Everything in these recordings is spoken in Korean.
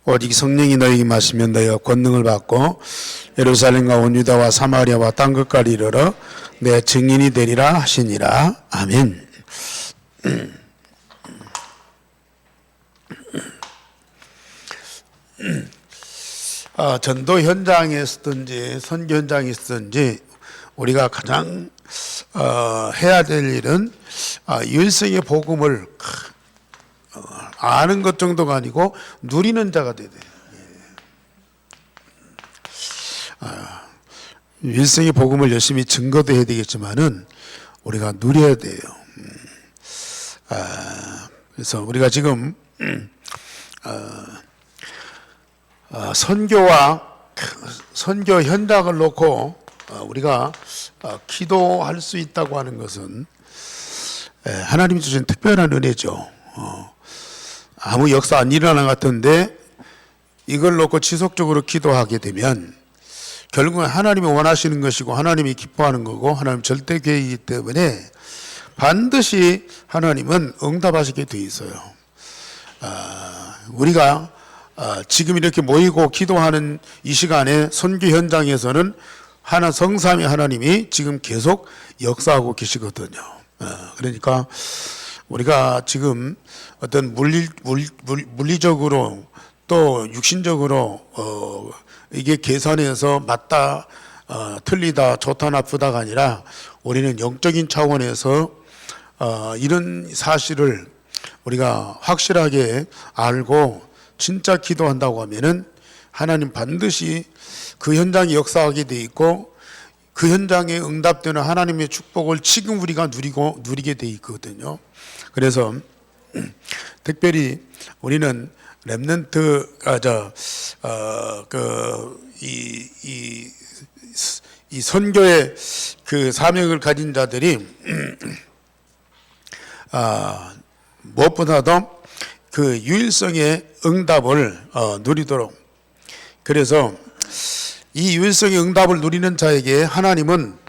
오직 성령이 너희에게 마시면 너희가 권능을 받고 예루살렘과 온 유다와 사마리아와 땅 끝까지 이르러 내 증인이 되리라 하시니라. 아멘. 전도 현장에 있든지 선교 현장에 있든지 우리가 가장 해야 될 일은 일생의 복음을 아는 것 정도가 아니고 누리는 자가 돼야 돼요. 일생의 복음을 열심히 증거도 해야 되겠지만은 우리가 누려야 돼요. 그래서 우리가 지금 선교 현장을 놓고 우리가 기도할 수 있다고 하는 것은 하나님이 주신 특별한 은혜죠. 아무 역사 안 일어난 것 같은데 이걸 놓고 지속적으로 기도하게 되면 결국은 하나님이 원하시는 것이고 하나님이 기뻐하는 거고 하나님 절대 계획이기 때문에 반드시 하나님은 응답하시게 돼 있어요. 우리가 지금 이렇게 모이고 기도하는 이 시간에 선교 현장에서는 성삼위 하나님이 지금 계속 역사하고 계시거든요. 그러니까 우리가 지금 어떤 물리적으로 또 육신적으로 이게 계산해서 맞다 틀리다 좋다 나쁘다가 아니라 우리는 영적인 차원에서 이런 사실을 우리가 확실하게 알고 진짜 기도한다고 하면은 하나님 반드시 그 현장에 역사하게 돼 있고 그 현장에 응답되는 하나님의 축복을 지금 우리가 누리게 돼 있거든요. 그래서 특별히 우리는 렘넌트 이 선교의 그 사명을 가진 자들이 무엇보다도 그 유일성의 응답을 누리도록, 그래서 이 유일성의 응답을 누리는 자에게 하나님은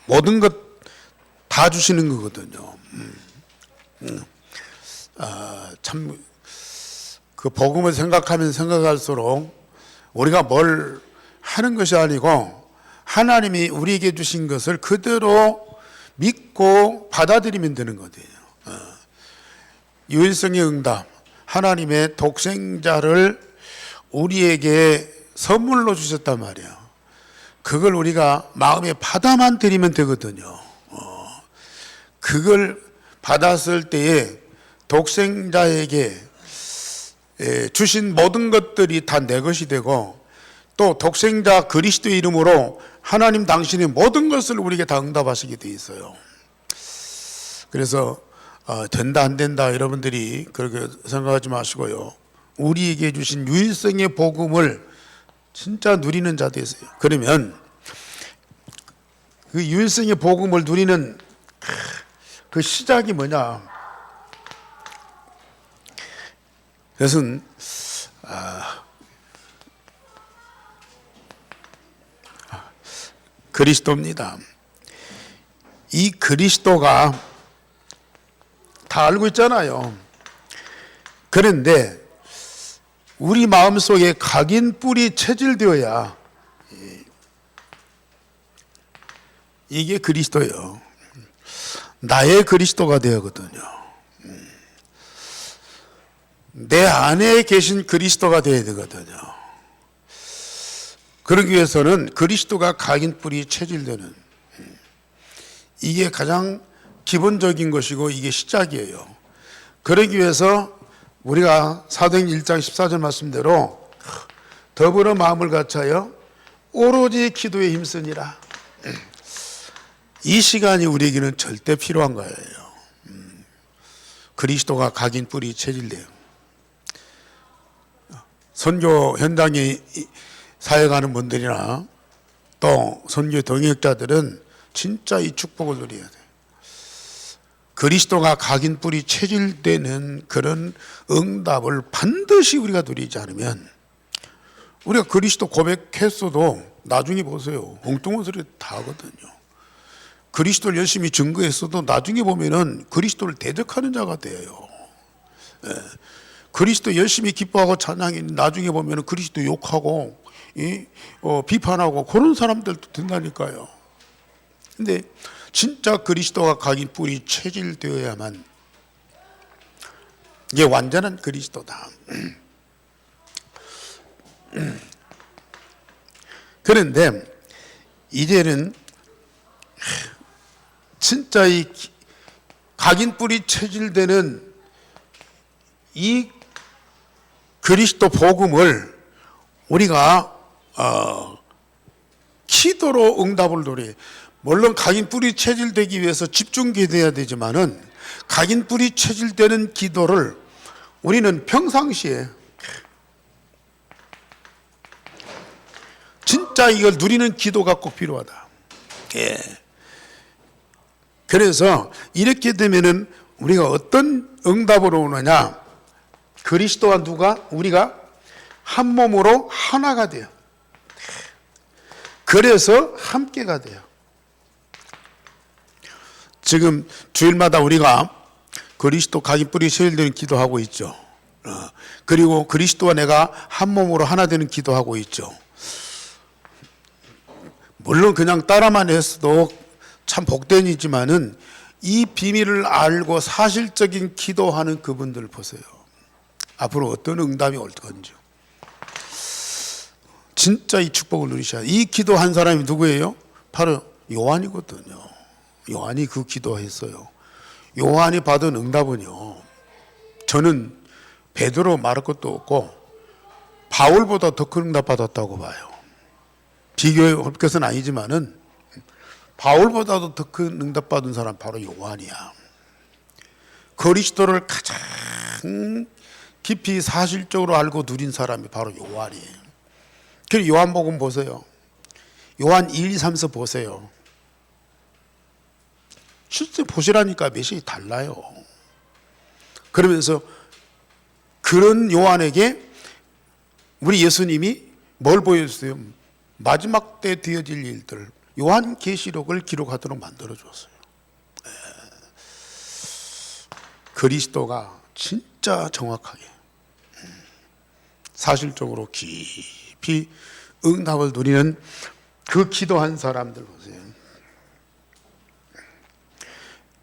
모든 것 다 주시는 거거든요. 참 그 복음을 생각하면 생각할수록 우리가 뭘 하는 것이 아니고 하나님이 우리에게 주신 것을 그대로 믿고 받아들이면 되는 거예요. 유일성의 응답, 하나님의 독생자를 우리에게 선물로 주셨단 말이에요. 그걸 우리가 마음에 받아만 들이면 되거든요. 그걸 받았을 때에 독생자에게 주신 모든 것들이 다 내 것이 되고 또 독생자 그리스도의 이름으로 하나님 당신의 모든 것을 우리에게 다 응답하시게 돼 있어요. 그래서 된다 안 된다 여러분들이 그렇게 생각하지 마시고요. 우리에게 주신 유일성의 복음을 진짜 누리는 자 되세요. 그러면 그 유일성의 복음을 누리는 그 시작이 뭐냐? 그것은 그리스도입니다. 이 그리스도가 다 알고 있잖아요. 그런데 우리 마음속에 각인 뿔이 체질되어야 이게 그리스도예요. 나의 그리스도가 되거든요. 내 안에 계신 그리스도가 되어야 되거든요. 그러기 위해서는 그리스도가 각인 뿔이 체질되는 이게 가장 기본적인 것이고 이게 시작이에요. 그러기 위해서 우리가 사도행전 1장 14절 말씀대로 더불어 마음을 같이하여 오로지 기도에 힘쓰니라. 이 시간이 우리에게는 절대 필요한 거예요. 그리스도가 각인 뿔이 체질돼요. 선교 현장에 사역하는 분들이나 또 선교 동역자들은 진짜 이 축복을 누려야 돼요. 그리스도가 각인 뿔이 체질되는 그런 응답을 반드시 우리가 누리지 않으면 우리가 그리스도 고백했어도 나중에 보세요. 엉뚱한 소리 다 하거든요. 그리스도를 열심히 증거했어도 나중에 보면은 그리스도를 대적하는 자가 돼요. 그리스도 열심히 기뻐하고 찬양했는데 나중에 보면 그리스도 욕하고 비판하고 그런 사람들도 된다니까요. 근데 진짜 그리스도가 각인 뿌리 체질되어야만 이게 완전한 그리스도다. 그런데 이제는 진짜 이 각인 뿌리 체질되는 이 그리스도 복음을 우리가 기도로 응답을 노래. 물론 각인 뿌리 체질되기 위해서 집중 기도해야 되지만은 각인 뿌리 체질되는 기도를 우리는 평상시에 진짜 이걸 누리는 기도가 꼭 필요하다. 예. 그래서 이렇게 되면은 우리가 어떤 응답으로 오느냐? 그리스도와 우리가 한 몸으로 하나가 돼요. 그래서 함께가 돼요. 지금 주일마다 우리가 그리스도 각인 뿌리 체질되는 기도하고 있죠. 그리고 그리스도와 내가 한 몸으로 하나 되는 기도하고 있죠. 물론 그냥 따라만 했어도 참 복된 이지만은 이 비밀을 알고 사실적인 기도하는 그분들 보세요. 앞으로 어떤 응답이 올 건지. 진짜 이 축복을 누리셔야 이 기도한 사람이 누구예요? 바로 요한이거든요. 요한이 그 기도했어요. 요한이 받은 응답은요, 저는 베드로 말할 것도 없고 바울보다 더 큰 응답 받았다고 봐요. 비교할 것은 아니지만은 바울보다도 더 큰 응답 받은 사람 바로 요한이야. 그리스도를 가장 깊이 사실적으로 알고 누린 사람이 바로 요한이에요. 그리고 요한복음 보세요. 요한 1, 2, 3서 보세요. 실제 보시라니까 메시지 달라요. 그러면서 그런 요한에게 우리 예수님이 뭘 보여주세요? 마지막 때 되어질 일들, 요한계시록을 기록하도록 만들어줬어요. 그리스도가 진짜 정확하게 사실적으로 깊이 응답을 누리는 그 기도한 사람들 보세요.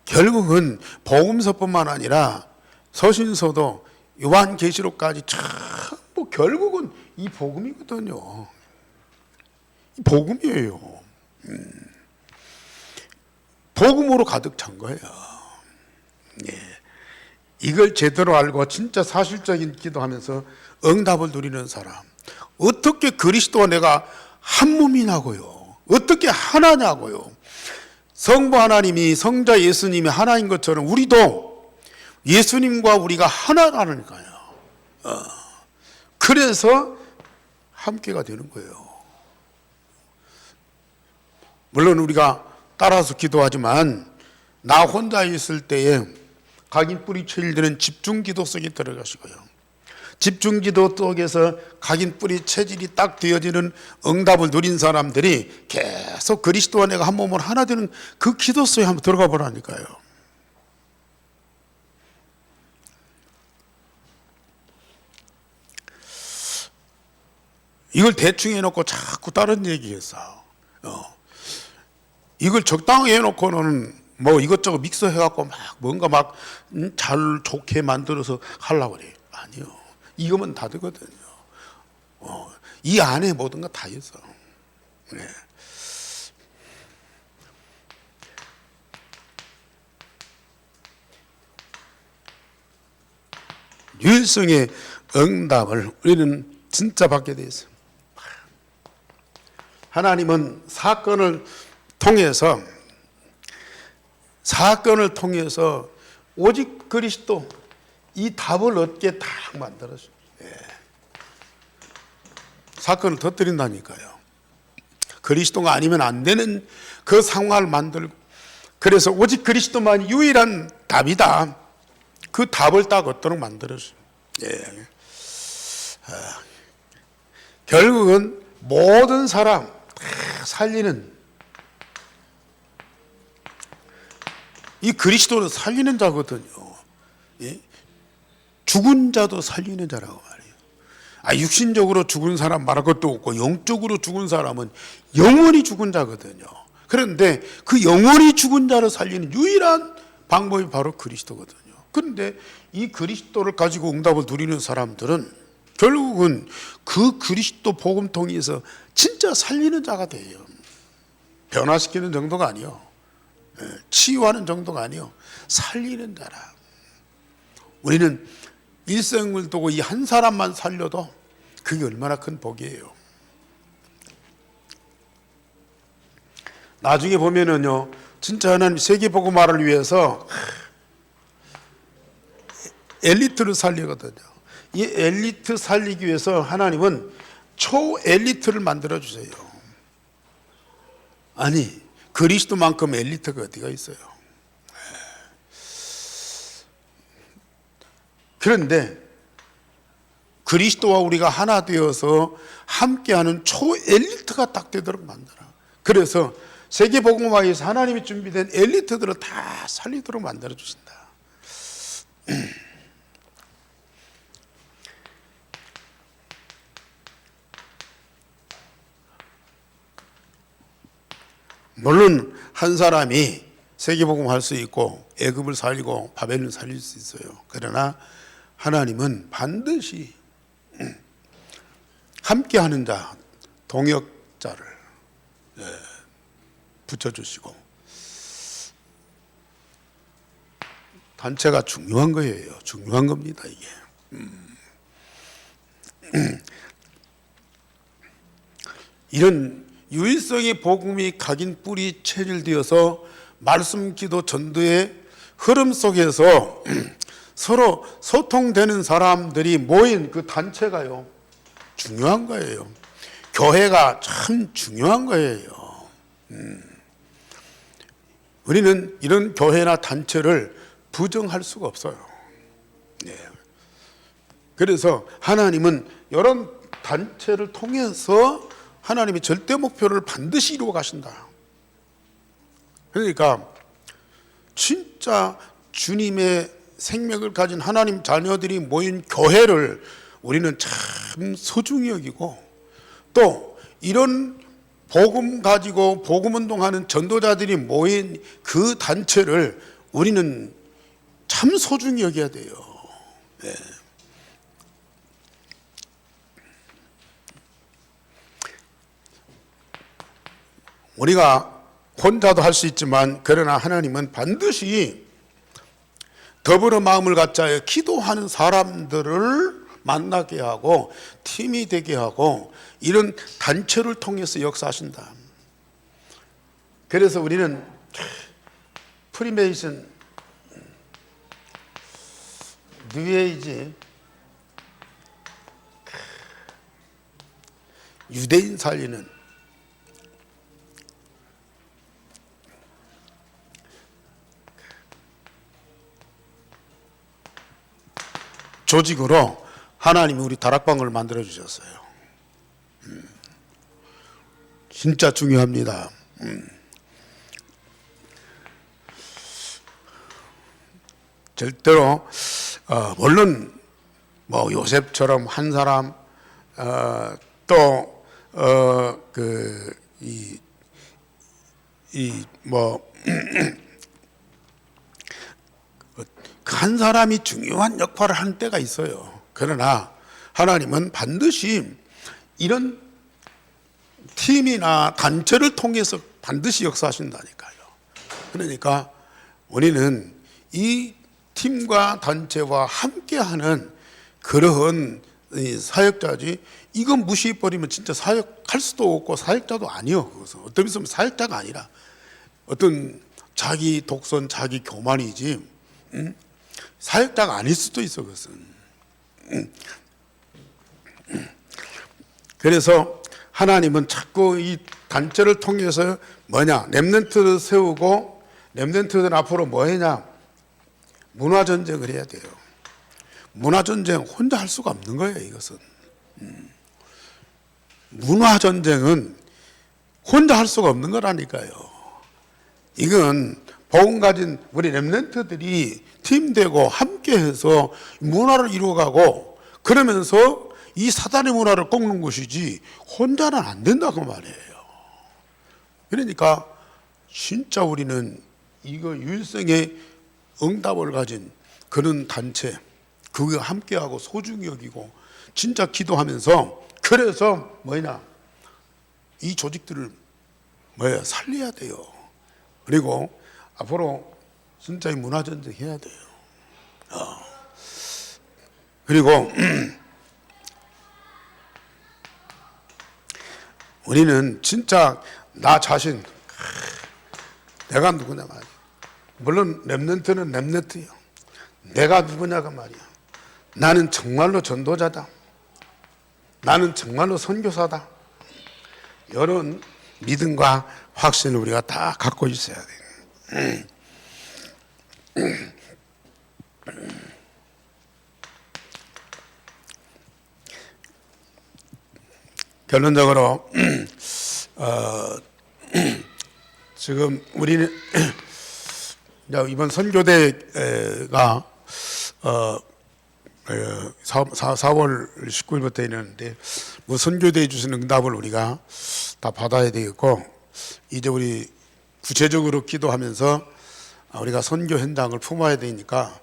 결국은 복음서뿐만 아니라 서신서도 요한계시록까지 전부 결국은 이 복음이거든요. 이 복음이에요. 복음으로 가득 찬 거예요. 예. 이걸 제대로 알고 진짜 사실적인 기도하면서 응답을 누리는 사람. 어떻게 그리스도와 내가 한 몸이냐고요. 어떻게 하나냐고요. 성부 하나님이 성자 예수님이 하나인 것처럼 우리도 예수님과 우리가 하나라니까요. 그래서 함께가 되는 거예요. 물론 우리가 따라서 기도하지만 나 혼자 있을 때에 각인 뿌리 체질되는 집중기도 속에 들어가시고요. 집중기도 속에서 각인 뿌리 체질이 딱 되어지는 응답을 누린 사람들이 계속 그리스도와 내가 한 몸으로 하나 되는 그 기도 속에 한번 들어가 보라니까요. 이걸 대충 해놓고 자꾸 다른 얘기해서 이걸 적당히 해놓고는 뭐 이것저것 믹서해갖고 막 뭔가 막 잘 좋게 만들어서 하려고 그래요. 아니요. 이거면 다 되거든요. 이 안에 모든 거 다 있어. 네. 유일성의 응답을 우리는 진짜 받게 돼 있어요. 하나님은 사건을 통해서 오직 그리스도 이 답을 얻게 딱 만들어줘요. 예. 사건을 터뜨린다니까요. 그리스도가 아니면 안 되는 그 상황을 만들고, 그래서 오직 그리스도만 유일한 답이다. 그 답을 딱 얻도록 만들어줘요. 예. 결국은 모든 사람 다 살리는, 이 그리스도는 살리는 자거든요. 예? 죽은 자도 살리는 자라고 말해요. 육신적으로 죽은 사람 말할 것도 없고 영적으로 죽은 사람은 영원히 죽은 자거든요. 그런데 그 영원히 죽은 자를 살리는 유일한 방법이 바로 그리스도거든요. 그런데 이 그리스도를 가지고 응답을 누리는 사람들은 결국은 그 그리스도 복음 통해서 진짜 살리는 자가 돼요. 변화시키는 정도가 아니요, 치유하는 정도가 아니요, 살리는 자라. 우리는 일생을 두고 이 한 사람만 살려도 그게 얼마나 큰 복이에요. 나중에 보면은요, 진짜 하나님 세계복음화를 위해서 엘리트를 살리거든요. 이 엘리트 살리기 위해서 하나님은 초엘리트를 만들어 주세요. 아니, 그리스도만큼 엘리트가 어디가 있어요? 그런데 그리스도와 우리가 하나 되어서 함께하는 초엘리트가 딱 되도록 만들어. 그래서 세계복음화에서 하나님이 준비된 엘리트들을 다 살리도록 만들어 주신다. 물론 한 사람이 세계복음 할 수 있고 애굽을 살리고 바벨을 살릴 수 있어요. 그러나 하나님은 반드시 함께하는 자, 동역자를 붙여주시고, 단체가 중요한 거예요. 중요한 겁니다, 이게. 이런 유일성의 복음이 각인 뿌리 체질되어서 말씀 기도 전도의 흐름 속에서 서로 소통되는 사람들이 모인 그 단체가요, 중요한 거예요. 교회가 참 중요한 거예요. 우리는 이런 교회나 단체를 부정할 수가 없어요. 그래서 하나님은 이런 단체를 통해서 하나님의 절대 목표를 반드시 이루어 가신다. 그러니까 진짜 주님의 생명을 가진 하나님 자녀들이 모인 교회를 우리는 참 소중히 여기고, 또 이런 복음 가지고 복음 운동하는 전도자들이 모인 그 단체를 우리는 참 소중히 여겨야 돼요. 네. 우리가 혼자도 할 수 있지만, 그러나 하나님은 반드시 더불어 마음을 갖자 기도하는 사람들을 만나게 하고 팀이 되게 하고 이런 단체를 통해서 역사하신다. 그래서 우리는 프리메이슨, 뉴에이지, 유대인 살리는 조직으로 하나님이 우리 다락방을 만들어 주셨어요. 진짜 중요합니다. 절대로 물론 뭐 요셉처럼 한 사람, 또 한 사람이 중요한 역할을 하는 때가 있어요. 그러나 하나님은 반드시 이런 팀이나 단체를 통해서 반드시 역사하신다니까요. 그러니까 우리는 이 팀과 단체와 함께하는 그러한 사역자지, 이건 무시해버리면 진짜 사역할 수도 없고 사역자도 아니요. 그것은 어떤 있으면 사역자가 아니라 어떤 자기 독선, 자기 교만이지, 사역자가 아닐 수도 있어. 그것은. 그래서 하나님은 자꾸 이 단체를 통해서 렘넌트를 세우고, 렘넌트들 앞으로 뭐 했냐, 문화전쟁을 해야 돼요. 문화전쟁 혼자 할 수가 없는 거예요. 이것은 문화전쟁은 혼자 할 수가 없는 거라니까요. 이건 복음 가진 우리 렘넌트들이 팀되고 함께해서 문화를 이루어가고 그러면서 이 사단의 문화를 꺾는 것이지 혼자는 안 된다고 말이에요. 그러니까 진짜 우리는 이거 유일성의 응답을 가진 그런 단체, 그거 함께하고 소중히 여기고 진짜 기도하면서, 그래서 뭐냐, 이 조직들을 살려야 돼요. 그리고 앞으로 진짜 이 문화전쟁 해야 돼요. 그리고 우리는 진짜 나 자신, 내가 누구냐 말이야. 물론 렘넌트는 렘넌트예요. 내가 누구냐가 말이야. 나는 정말로 전도자다. 나는 정말로 선교사다. 이런 믿음과 확신을 우리가 다 갖고 있어야 돼요. 결론적으로 지금 우리는 이번 선교대가 4월 19일부터 있는데 뭐 선교대에 주신 응답을 우리가 다 받아야 되겠고, 이제 우리 구체적으로 기도하면서 우리가 선교 현장을 품어야 되니까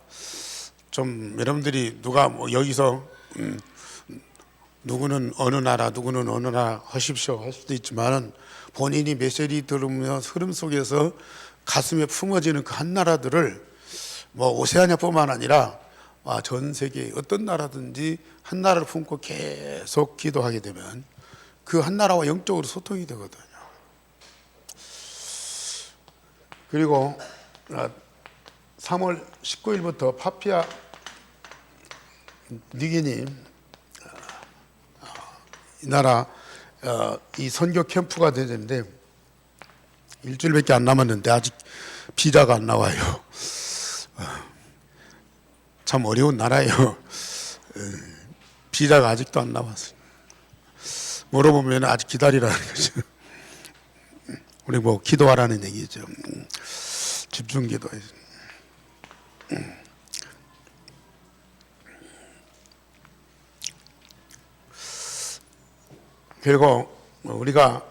좀 여러분들이 누가 뭐 여기서 누구는 어느 나라 누구는 어느 나라 하십시오 할 수도 있지만은 본인이 메시지 들으며 흐름 속에서 가슴에 품어지는 그 한 나라들을 뭐 오세아니아뿐만 아니라 전 세계 어떤 나라든지 한 나라를 품고 계속 기도하게 되면 그 한 나라와 영적으로 소통이 되거든요. 그리고 3월 19일부터 파피아 뉴기니 이 나라 이 선교 캠프가 되는데 일주일밖에 안 남았는데 아직 비자가 안 나와요. 참 어려운 나라예요. 비자가 아직도 안 나왔어요. 물어보면 아직 기다리라는 거죠. 우리 뭐 기도하라는 얘기죠. 집중 기도해. 그리고 우리가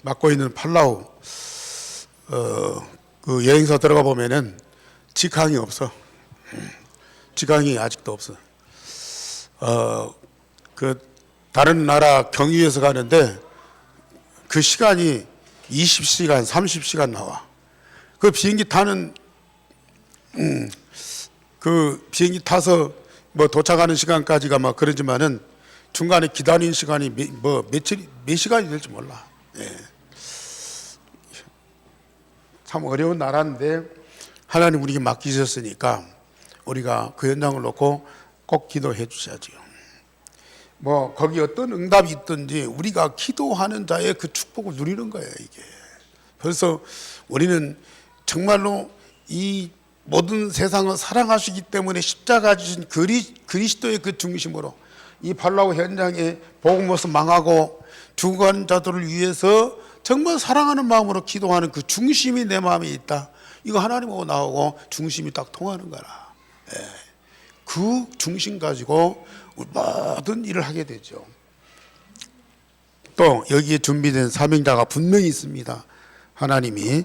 맡고 있는 팔라우 그 여행사 들어가 보면은 직항이 없어. 직항이 아직도 없어. 그 다른 나라 경유해서 가는데 그 시간이 20시간, 30시간 나와. 그 비행기 타는 그 비행기 타서 뭐 도착하는 시간까지가 막 그러지만은 중간에 기다리는 시간이 몇 시간이 될지 몰라. 예. 참 어려운 나라인데 하나님 우리에게 맡기셨으니까 우리가 그 현장을 놓고 꼭 기도해 주셔야죠. 뭐 거기 어떤 응답이 있든지 우리가 기도하는 자의 그 축복을 누리는 거예요. 이게 벌써 우리는 정말로 이 모든 세상을 사랑하시기 때문에 십자가 지신 그리스도의 그 중심으로 이 팔라우 현장에 복음 없어 망하고 죽어가는 자들을 위해서 정말 사랑하는 마음으로 기도하는 그 중심이 내 마음에 있다. 이거 하나님하고 나오고 중심이 딱 통하는 거라. 예. 그 중심 가지고 모든 일을 하게 되죠. 또 여기에 준비된 사명자가 분명히 있습니다. 하나님이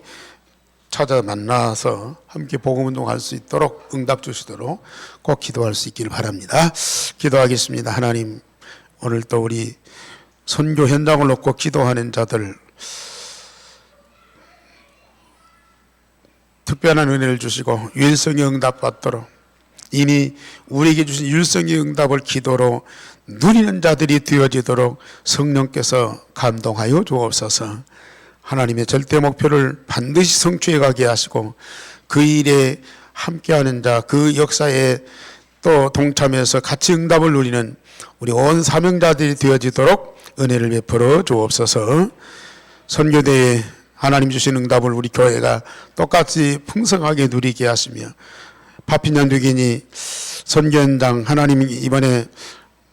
찾아 만나서 함께 복음운동할 수 있도록 응답 주시도록 꼭 기도할 수 있기를 바랍니다. 기도하겠습니다. 하나님, 오늘 또 우리 선교 현장을 놓고 기도하는 자들 특별한 은혜를 주시고 유일성의 응답 받도록, 이미 우리에게 주신 유일성의 응답을 기도로 누리는 자들이 되어지도록 성령께서 감동하여 주옵소서. 하나님의 절대 목표를 반드시 성취해 가게 하시고 그 일에 함께하는 자, 그 역사에 또 동참해서 같이 응답을 누리는 우리 온 사명자들이 되어지도록 은혜를 베풀어 주옵소서. 선교대에 하나님 주신 응답을 우리 교회가 똑같이 풍성하게 누리게 하시며 파피년 뉴기니 선교 현장 하나님이 이번에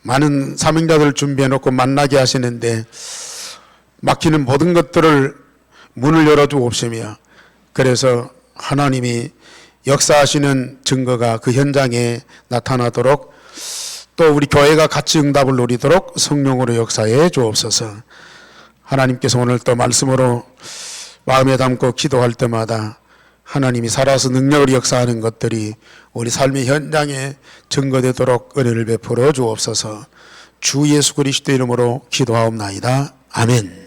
많은 사명자들을 준비해 놓고 만나게 하시는데 막히는 모든 것들을 문을 열어 주옵시며, 그래서 하나님이 역사하시는 증거가 그 현장에 나타나도록 또 우리 교회가 같이 응답을 누리도록 성령으로 역사해 주옵소서. 하나님께서 오늘 또 말씀으로 마음에 담고 기도할 때마다 하나님이 살아서 능력을 역사하는 것들이 우리 삶의 현장에 증거되도록 은혜를 베풀어 주옵소서. 주 예수 그리스도 이름으로 기도하옵나이다. 아멘.